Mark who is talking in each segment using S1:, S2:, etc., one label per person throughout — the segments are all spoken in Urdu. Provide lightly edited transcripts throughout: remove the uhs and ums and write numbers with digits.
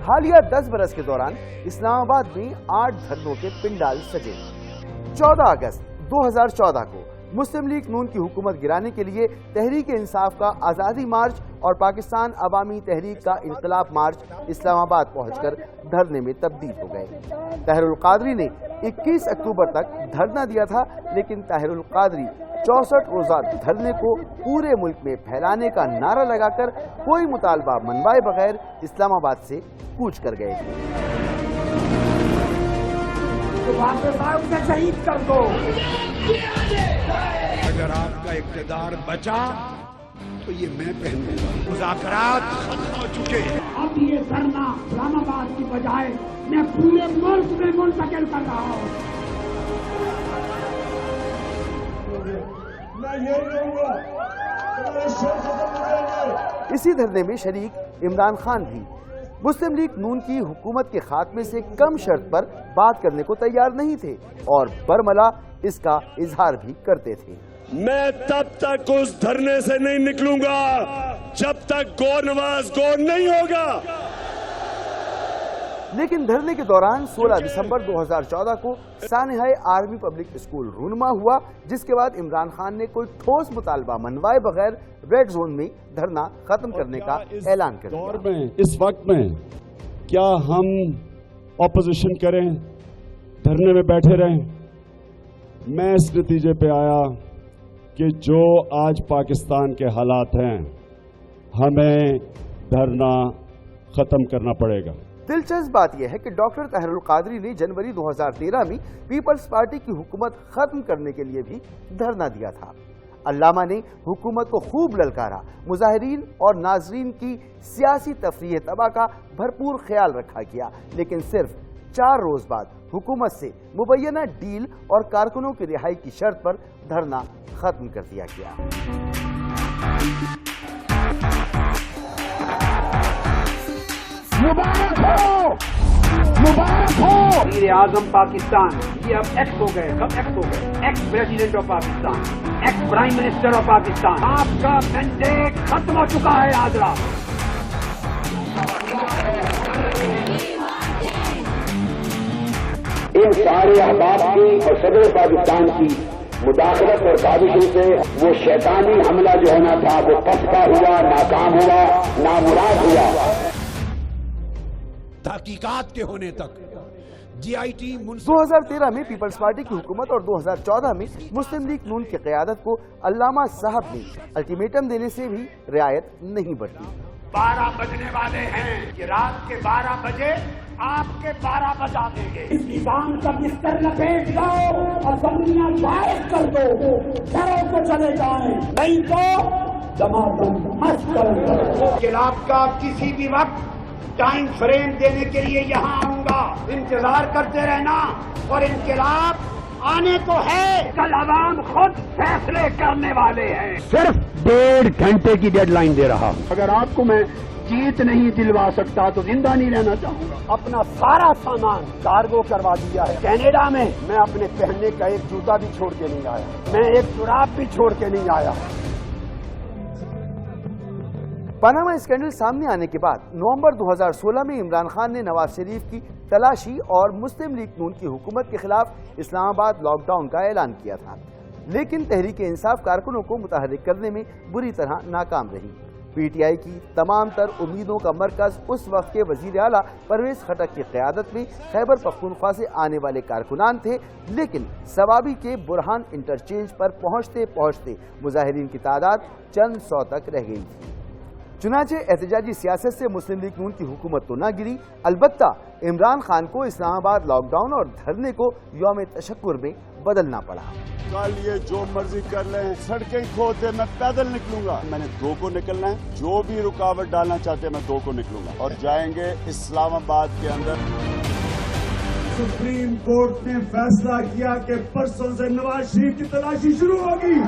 S1: حالیہ 10 برس کے دوران اسلام آباد میں 8 دھرنوں کے پنڈال سجے۔ 14 اگست 2014 کو مسلم لیگ نون کی حکومت گرانے کے لیے تحریک انصاف کا آزادی مارچ اور پاکستان عوامی تحریک کا انقلاب مارچ اسلام آباد پہنچ کر دھرنے میں تبدیل ہو گئے۔ طاہر القادری نے 21 اکتوبر تک دھرنا دیا تھا، لیکن طاہر القادری 64 روزہ دھرنے کو پورے ملک میں پھیلانے کا نعرہ لگا کر کوئی مطالبہ منوائے بغیر اسلام آباد سے کوچ کر گئے تھے۔
S2: شہید کر دو، اگر آپ کا اقتدار بچا تو یہ میں پہنوں گا۔ مذاکرات ختم ہو چکے ہیں، اب یہ دھرنا اسلام آباد کی بجائے میں پورے ملک میں منتقل کر رہا ہوں۔
S1: اسی دھرنے میں شریک عمران خان بھی مسلم لیگ نون کی حکومت کے خاتمے سے کم شرط پر بات کرنے کو تیار نہیں تھے اور برملا اس کا اظہار بھی کرتے تھے۔
S3: میں تب تک اس دھرنے سے نہیں نکلوں گا جب تک گور نواز گور نہیں ہوگا۔
S1: لیکن دھرنے کے دوران 16 دسمبر 2014 کو سانحہ آرمی پبلک اسکول رونما ہوا، جس کے بعد عمران خان نے کوئی ٹھوس مطالبہ منوائے بغیر ریڈ زون میں دھرنا ختم کرنے کا اعلان کر دیا۔
S3: اس وقت میں کیا ہم اپوزیشن کریں، دھرنے میں بیٹھے رہیں؟ میں اس نتیجے پہ آیا کہ جو آج پاکستان کے حالات ہیں ہمیں دھرنا ختم کرنا پڑے گا۔
S1: دلچسپ بات یہ ہے کہ ڈاکٹر طاہر القادری نے جنوری 2013 میں پیپلز پارٹی کی حکومت ختم کرنے کے لیے بھی دھرنا دیا تھا۔ علامہ نے حکومت کو خوب للکارا، مظاہرین اور ناظرین کی سیاسی تفریح تباہ کا بھرپور خیال رکھا کیا، لیکن صرف 4 روز بعد حکومت سے مبینہ ڈیل اور کارکنوں کی رہائی کی شرط پر دھرنا ختم کر دیا گیا۔
S2: مبارک ہو، مبارک ہو وزیر اعظم پاکستان، یہ اب ایکس ہو گئے، کب ایکس ہو گئے؟ X president of Pakistan, ex prime minister of Pakistan. آپ کا مینڈیٹ ختم ہو چکا ہے آجرا۔
S4: ان سارے احباب کی اور صدر پاکستان کی مداخلت اور سازشوں سے وہ شیطانی حملہ جو ہونا تھا وہ پسپا ہوا، ناکام ہوا، نامراد ہوا۔
S2: تحقیقات کے ہونے تک جی آئی ٹی
S1: 2013 میں پیپلز پارٹی کی حکومت اور 2014 میں مسلم لیگ نون کی قیادت کو علامہ صاحب نے الٹیمیٹم دینے سے بھی رعایت نہیں برتی۔
S2: 12 بجنے والے ہیں کہ رات کے 12 بجے آپ کے 12 بجا دیں گے۔ اس نظام کا بستر لپیٹ دو اور زمینیاں فائز کر دو، گھروں کو چلے جائیں، نہیں تو جماعت مست کر دو۔ انقلاب کا کسی بھی وقت ٹائم فریم دینے کے لیے یہاں آؤں گا، انتظار کرتے رہنا، اور انقلاب آنے کو ہے، کل عوام خود فیصلے کرنے والے ہیں۔
S4: صرف 1.5 گھنٹے کی ڈیڈ لائن دے رہا۔
S2: اگر آپ کو میں جیت نہیں دلوا سکتا تو زندہ نہیں رہنا چاہوں گا۔ اپنا سارا سامان کارگو کروا دیا ہے کینیڈا میں۔ میں اپنے پہننے کا ایک جوتا بھی چھوڑ کے نہیں آیا، میں ایک جراب بھی چھوڑ کے نہیں آیا۔
S1: پاناما اسکینڈل سامنے آنے کے بعد نومبر 2016 میں عمران خان نے نواز شریف کی تلاشی اور مسلم لیگ نون کی حکومت کے خلاف اسلام آباد لاک ڈاؤن کا اعلان کیا تھا، لیکن تحریک انصاف کارکنوں کو متحرک کرنے میں بری طرح ناکام رہی۔ پی ٹی آئی کی تمام تر امیدوں کا مرکز اس وقت کے وزیر اعلیٰ پرویز خٹک کی قیادت میں خیبر پختونخوا سے آنے والے کارکنان تھے، لیکن ثوابی کے برہان انٹرچینج پر پہنچتے پہنچتے مظاہرین کی تعداد چند سو تک رہ گئی تھی۔ چنانچہ احتجاجی سیاست سے مسلم لیگ نون کی حکومت تو نہ گری، البتہ عمران خان کو اسلام آباد لاک ڈاؤن اور دھرنے کو یوم تشکر میں بدلنا پڑا۔
S3: کل یہ جو مرضی کر لیں، سڑکیں کھودے، میں پیدل نکلوں گا۔ میں نے 2 کو نکلنا ہے، جو بھی رکاوٹ ڈالنا چاہتے ہیں میں 2 کو نکلوں گا، اور جائیں گے اسلام آباد کے اندر۔
S5: سپریم کورٹ نے فیصلہ کیا کہ پرسوں سے نواز شریف کی تلاشی شروع ہوگی۔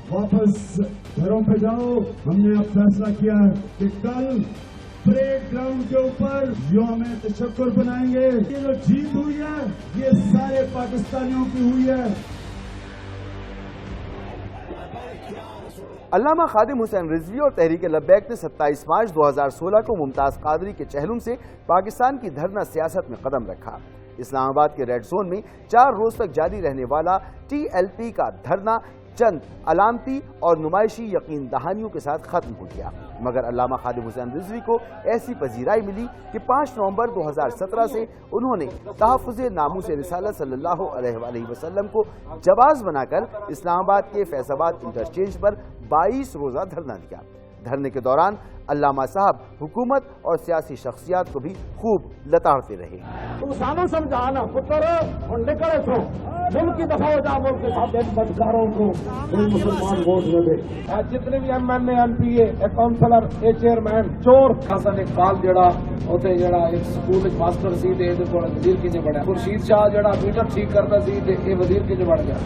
S5: واپس گھروں پہ جاؤ۔ ہم نے اب فیصلہ کیا ہے کہ کل پریڈ گراؤنڈ کے اوپر یوم تشکر بنائیں گے۔ یہ جو جیت ہوئی ہے یہ سارے پاکستانیوں کی ہوئی ہے۔
S1: علامہ خادم حسین رضوی اور تحریک لبیک نے 27 مارچ 2016 کو ممتاز قادری کے چہلم سے پاکستان کی دھرنا سیاست میں قدم رکھا۔ اسلام آباد کے ریڈ زون میں 4 روز تک جاری رہنے والا TLP کا دھرنا چند علامتی اور نمائشی یقین دہانیوں کے ساتھ ختم ہو گیا، مگر علامہ خادم حسین رضوی کو ایسی پذیرائی ملی کہ 5 نومبر 2017 سے انہوں نے تحفظ ناموس رسالت صلی اللہ علیہ وآلہ وسلم کو جواز بنا کر اسلام آباد کے فیض آباد انٹرچینج پر 22 روزہ دھرنا دیا۔ دھرنے کے دوران علامہ صاحب حکومت اور سیاسی شخصیات کو بھی خوب لتاڑتے رہے۔
S2: تم سانو سمجھانا پتر اور نکلے چھو ملک کی دفاع ہو جا، ملک کے ساتھ بدکاروں کو مسلمان ووٹ نہ دے۔
S6: جتنے بھی MLA MPA کاؤنسلر چیئرمین چور حسن اقبال جڑا اوتھے جڑا ایک سکول وچ ماسٹر سی تے ایدے کول وزیر کینے بڑھیا، خورشید شاہ جڑا میٹر ٹھیک کرتا سی تے اے وزیر کینے بڑھ گیا۔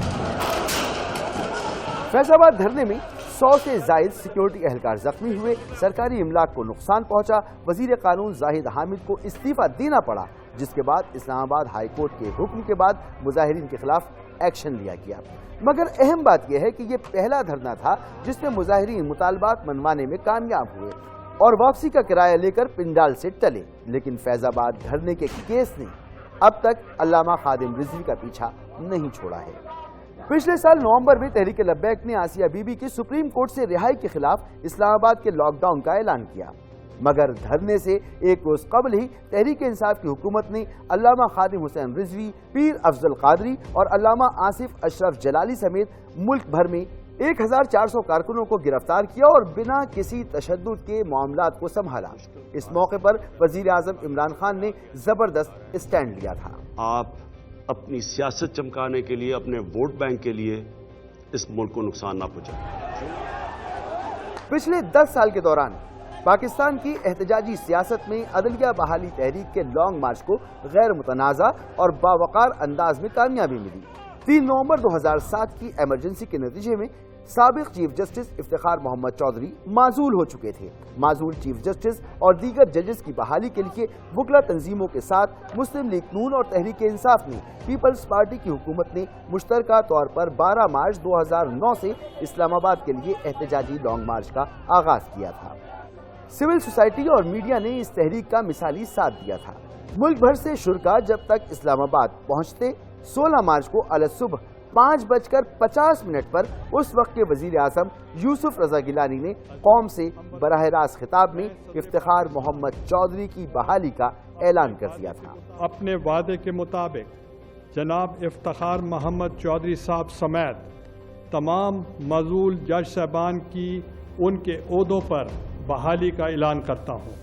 S1: فیض آباد دھرنے میں 100 سے زائد سیکیورٹی اہلکار زخمی ہوئے، سرکاری املاک کو نقصان پہنچا، وزیر قانون زاہد حامد کو استعفیٰ دینا پڑا، جس کے بعد اسلام آباد ہائی کورٹ کے حکم کے بعد مظاہرین کے خلاف ایکشن لیا گیا۔ مگر اہم بات یہ ہے کہ یہ پہلا دھرنا تھا جس میں مظاہرین مطالبات منوانے میں کامیاب ہوئے اور واپسی کا کرایہ لے کر پنڈال سے ٹلے، لیکن فیض آباد دھرنے کے کیس نے اب تک علامہ خادم رضوی کا پیچھا نہیں چھوڑا ہے۔ پچھلے سال نومبر میں تحریک لبیک نے آسیہ بی بی کی سپریم کورٹ سے رہائی کے خلاف اسلام آباد کے لاک ڈاؤن کا اعلان کیا، مگر دھرنے سے ایک روز قبل ہی تحریک انصاف کی حکومت نے علامہ خادم حسین رضوی، پیر افضل قادری اور علامہ آصف اشرف جلالی سمیت ملک بھر میں 1400 کارکنوں کو گرفتار کیا اور بنا کسی تشدد کے معاملات کو سنبھالا۔ اس موقع پر وزیر اعظم عمران خان نے زبردست اسٹینڈ لیا تھا۔
S7: آپ اپنی سیاست چمکانے کے لیے، اپنے ووٹ بینک کے لیے اس ملک کو نقصان نہ پہنچائیں۔
S1: پچھلے 10 سال کے دوران پاکستان کی احتجاجی سیاست میں عدلیہ بحالی تحریک کے لانگ مارچ کو غیر متنازع اور باوقار انداز میں کامیابی ملی۔ 3 نومبر 2007 کی ایمرجنسی کے نتیجے میں سابق چیف جسٹس افتخار محمد چودھری معزول ہو چکے تھے۔ معزول چیف جسٹس اور دیگر ججز کی بحالی کے لیے وکلا تنظیموں کے ساتھ مسلم لیگ نون اور تحریک انصاف نے پیپلز پارٹی کی حکومت نے مشترکہ طور پر 12 مارچ 2009 سے اسلام آباد کے لیے احتجاجی لانگ مارچ کا آغاز کیا تھا۔ سول سوسائٹی اور میڈیا نے اس تحریک کا مثالی ساتھ دیا تھا۔ ملک بھر سے شرکاء جب تک اسلام آباد پہنچتے 16 مارچ کو الصبح 5:50 پر اس وقت کے وزیر اعظم یوسف رضا گیلانی نے قوم سے براہ راست خطاب میں افتخار محمد چودھری کی بحالی کا اعلان کر دیا تھا۔
S8: اپنے وعدے کے مطابق جناب افتخار محمد چودھری صاحب سمیت تمام معزول جج صاحبان کی ان کے عہدوں پر بحالی کا اعلان کرتا ہوں۔